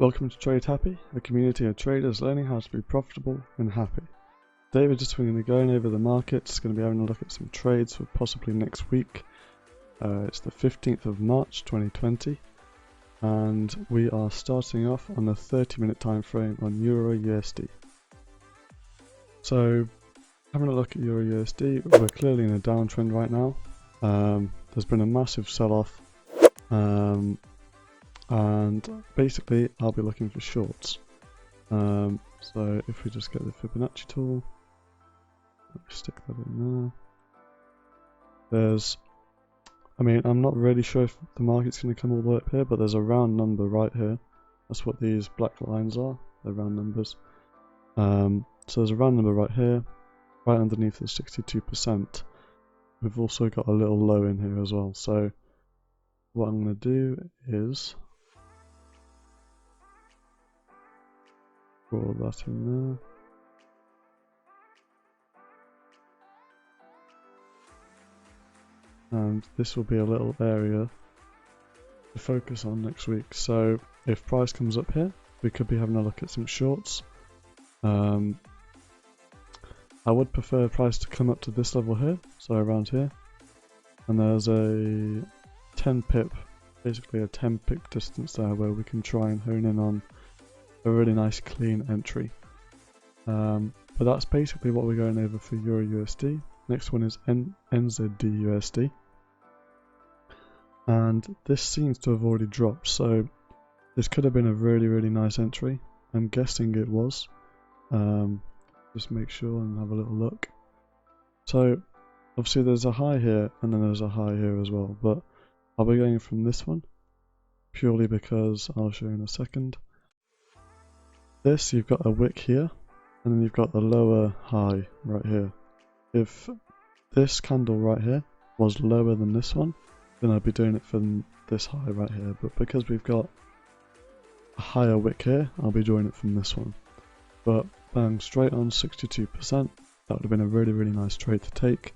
Welcome to TradeHappy, a community of traders learning how to be profitable and happy. Today we're just going to be going over the markets, going to be having a look at some trades for possibly next week. It's the 15th of March 2020 and we are starting off on the 30-minute time frame on EURUSD. So having a look at EURUSD, we're clearly in a downtrend right now. There's been a massive sell-off. And basically I'll be looking for shorts. So if we just get the Fibonacci tool, let me stick that in there. I'm not really sure if the market's going to come all the way up here, but there's a round number right here. That's what these black lines are, they're round numbers. So there's a round number right here, right underneath the 62%. We've also got a little low in here as well. So what I'm going to do is all that in there, and this will be a little area to focus on next week. So if price comes up here, we could be having a look at some shorts. I would prefer price to come up to this level here, so around here, and there's a 10 pip, basically a 10 pip distance there where we can try and hone in on a really nice clean entry. But that's basically what we're going over for EURUSD. Next one is NZDUSD, and this seems to have already dropped, so this could have been a really nice entry. I'm guessing it was. Just make sure and have a little look. So obviously there's a high here and then there's a high here as well, but I'll be going from this one purely because I'll show you in a second. This, you've got a wick here, and then you've got the lower high right here. If this candle right here was lower than this one, then I'd be doing it from this high right here. But because we've got a higher wick here, I'll be drawing it from this one. But bang, straight on 62%. That would have been a really nice trade to take.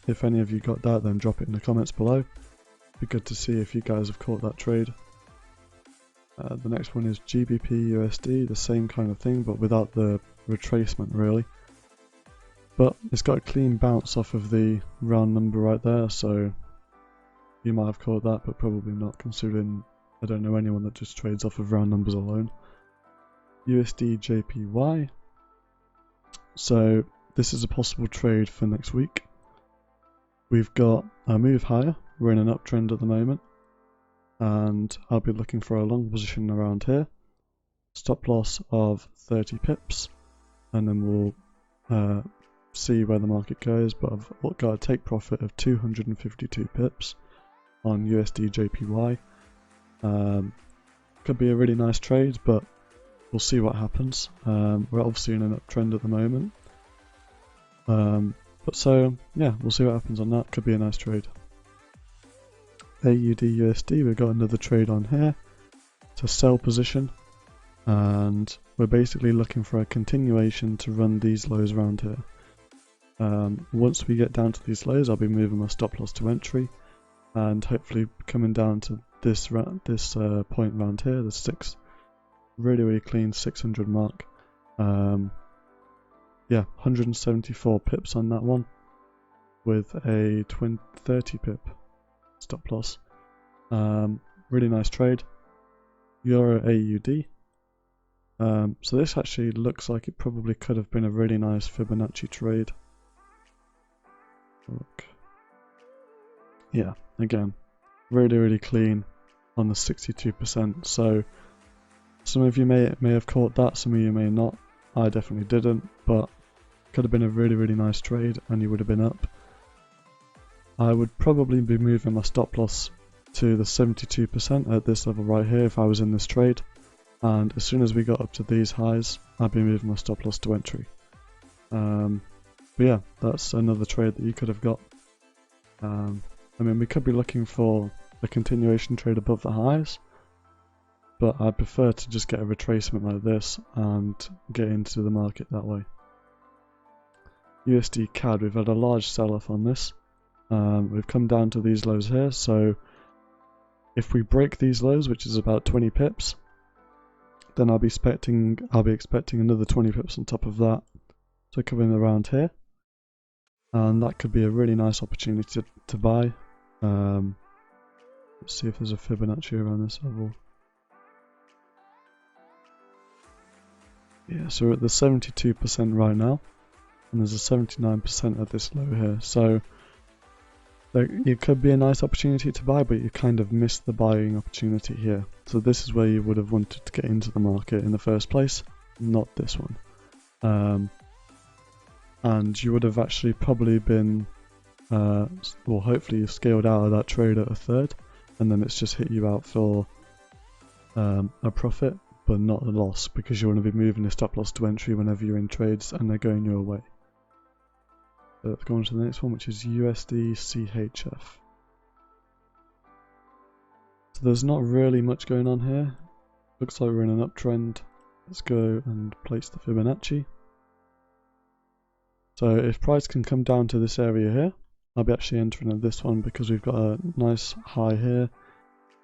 If any of you got that, then drop it in the comments below. It'd be good to see if you guys have caught that trade. The next one is GBPUSD, the same kind of thing, but without the retracement really. But it's got a clean bounce off of the round number right there, so you might have caught that, but probably not, considering I don't know anyone that just trades off of round numbers alone. USDJPY. So this is a possible trade for next week. We've got a move higher, we're in an uptrend at the moment. And I'll be looking for a long position around here, stop loss of 30 pips, and then we'll see where the market goes. But I've got a take profit of 252 pips on USDJPY. Could be a really nice trade, but we'll see what happens. We're obviously in an uptrend at the moment, but so yeah, we'll see what happens on that. Could be a nice trade. AUDUSD, we've got another trade on here. It's a sell position, and we're basically looking for a continuation to run these lows around here. Once we get down to these lows, I'll be moving my stop loss to entry, and hopefully coming down to this point around here, the 6, really clean 600 mark. Yeah, 174 pips on that one, with a 30 pip stop loss. Really nice trade. Euro AUD. So this actually looks like it probably could have been a really nice Fibonacci trade. Look. Yeah, again, really clean on the 62%. So some of you may have caught that, some of you may not. I definitely didn't, but could have been a really nice trade and you would have been up. I would probably be moving my stop loss to the 72% at this level right here if I was in this trade, and as soon as we got up to these highs, I'd be moving my stop loss to entry. But yeah, that's another trade that you could have got. We could be looking for a continuation trade above the highs, but I'd prefer to just get a retracement like this and get into the market that way. USDCAD, we've had a large sell-off on this. We've come down to these lows here, so if we break these lows, which is about 20 pips, then I'll be expecting another 20 pips on top of that. So coming around here, and that could be a really nice opportunity to buy. Let's see if there's a Fibonacci around this level. Yeah, so we're at the 72% right now, and there's a 79% at this low here. So it could be a nice opportunity to buy, but you kind of missed the buying opportunity here. So this is where you would have wanted to get into the market in the first place, not this one. And you would have actually probably been, well, hopefully you've scaled out of that trade at a third, and then it's just hit you out for a profit, but not a loss, because you want to be moving the stop loss to entry whenever you're in trades and they're going your way. So let's go on to the next one, which is USDCHF. So there's not really much going on here. Looks like we're in an uptrend. Let's go and place the Fibonacci. So if price can come down to this area here, I'll be actually entering at this one because we've got a nice high here,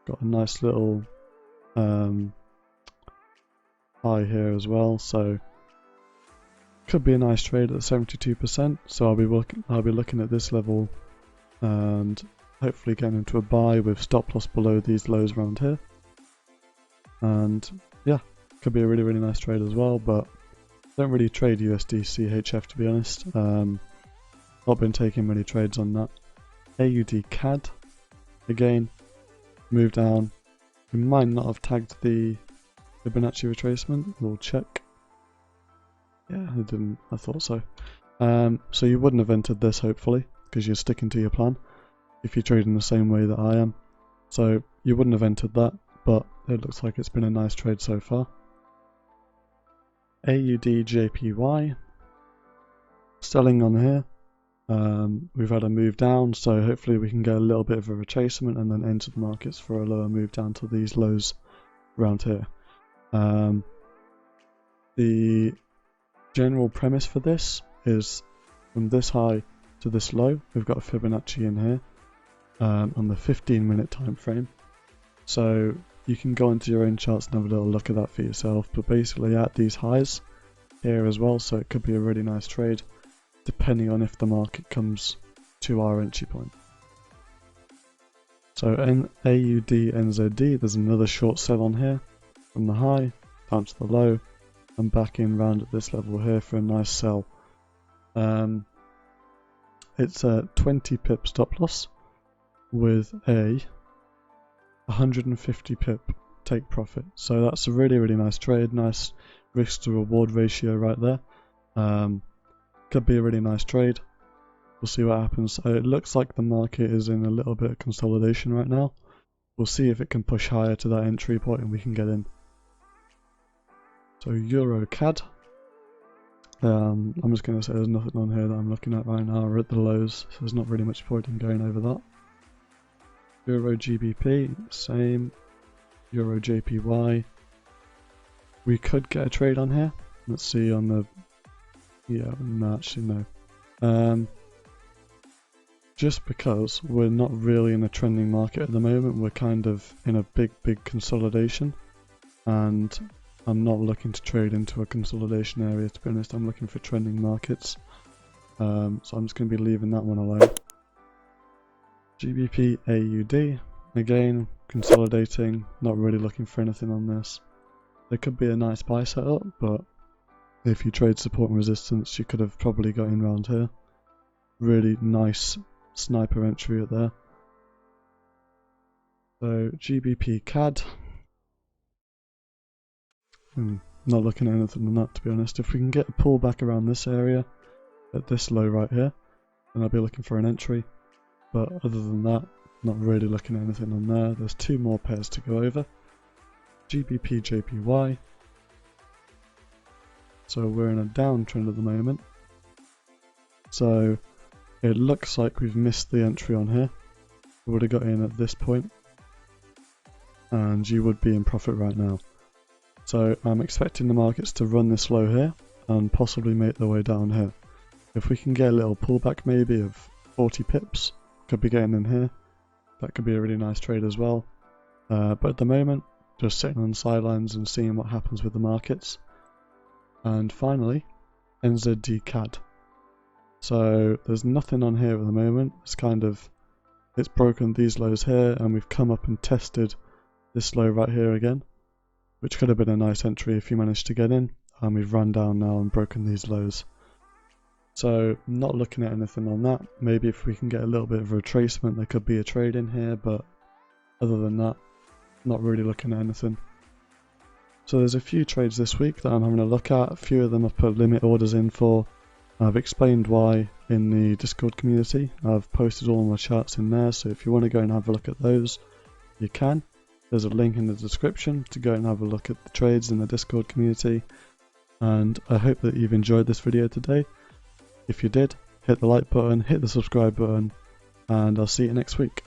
got a nice little high here as well. So could be a nice trade at 72%. So I'll be looking at this level and hopefully getting into a buy with stop loss below these lows around here. And yeah, could be a really nice trade as well, but don't really trade USDCHF to be honest. Not been taking many trades on that. AUDCAD, again, move down. We might not have tagged the Fibonacci retracement. We'll check. Yeah, it didn't. I thought so. So you wouldn't have entered this hopefully because you're sticking to your plan if you're trading the same way that I am. So you wouldn't have entered that, but it looks like it's been a nice trade so far. AUDJPY, selling on here. We've had a move down, so hopefully we can get a little bit of a retracement and then enter the markets for a lower move down to these lows around here. The general premise for this is from this high to this low, we've got a Fibonacci in here on the 15-minute time frame. So you can go into your own charts and have a little look at that for yourself, but basically at these highs here as well, so it could be a really nice trade depending on if the market comes to our entry point. So in AUDNZD, there's another short sell on here from the high down to the low and back in round at this level here for a nice sell. It's a 20 pip stop loss with a 150 pip take profit. So that's a really nice trade, nice risk to reward ratio right there. Could be a really nice trade. We'll see what happens. So it looks like the market is in a little bit of consolidation right now. We'll see if it can push higher to that entry point and we can get in. So EURUSD. I'm just going to say there's nothing on here that I'm looking at right now. We're at the lows, so there's not really much point in going over that. Euro GBP, same. AUDJPY. We could get a trade on here. Let's see on the... Yeah, no, actually no. Just because we're not really in a trending market at the moment, we're kind of in a big consolidation, and I'm not looking to trade into a consolidation area, to be honest. I'm looking for trending markets, so I'm just going to be leaving that one alone. GBPUSD, again consolidating, not really looking for anything on this. There could be a nice buy setup, but if you trade support and resistance, you could have probably got in round here. Really nice sniper entry at there. So GBPCAD, not looking at anything on that, to be honest. If we can get a pullback around this area at this low right here, then I'll be looking for an entry. But other than that, not really looking at anything on there. There's two more pairs to go over. GBPJPY. So we're in a downtrend at the moment. So it looks like we've missed the entry on here. We would have got in at this point, and you would be in profit right now. So I'm expecting the markets to run this low here and possibly make their way down here. If we can get a little pullback maybe of 40 pips, could be getting in here. That could be a really nice trade as well. But at the moment, just sitting on the sidelines and seeing what happens with the markets. And finally, NZDCAD. So there's nothing on here at the moment. It's broken these lows here, and we've come up and tested this low right here again, which could have been a nice entry if you managed to get in. And we've run down now and broken these lows. So not looking at anything on that. Maybe if we can get a little bit of a retracement, there could be a trade in here, but other than that, not really looking at anything. So there's a few trades this week that I'm having a look at. A few of them I've put limit orders in for. I've explained why in the Discord community. I've posted all my charts in there, so if you want to go and have a look at those, you can. There's a link in the description to go and have a look at the trades in the Discord community. And I hope that you've enjoyed this video today. If you did, hit the like button, hit the subscribe button, and I'll see you next week.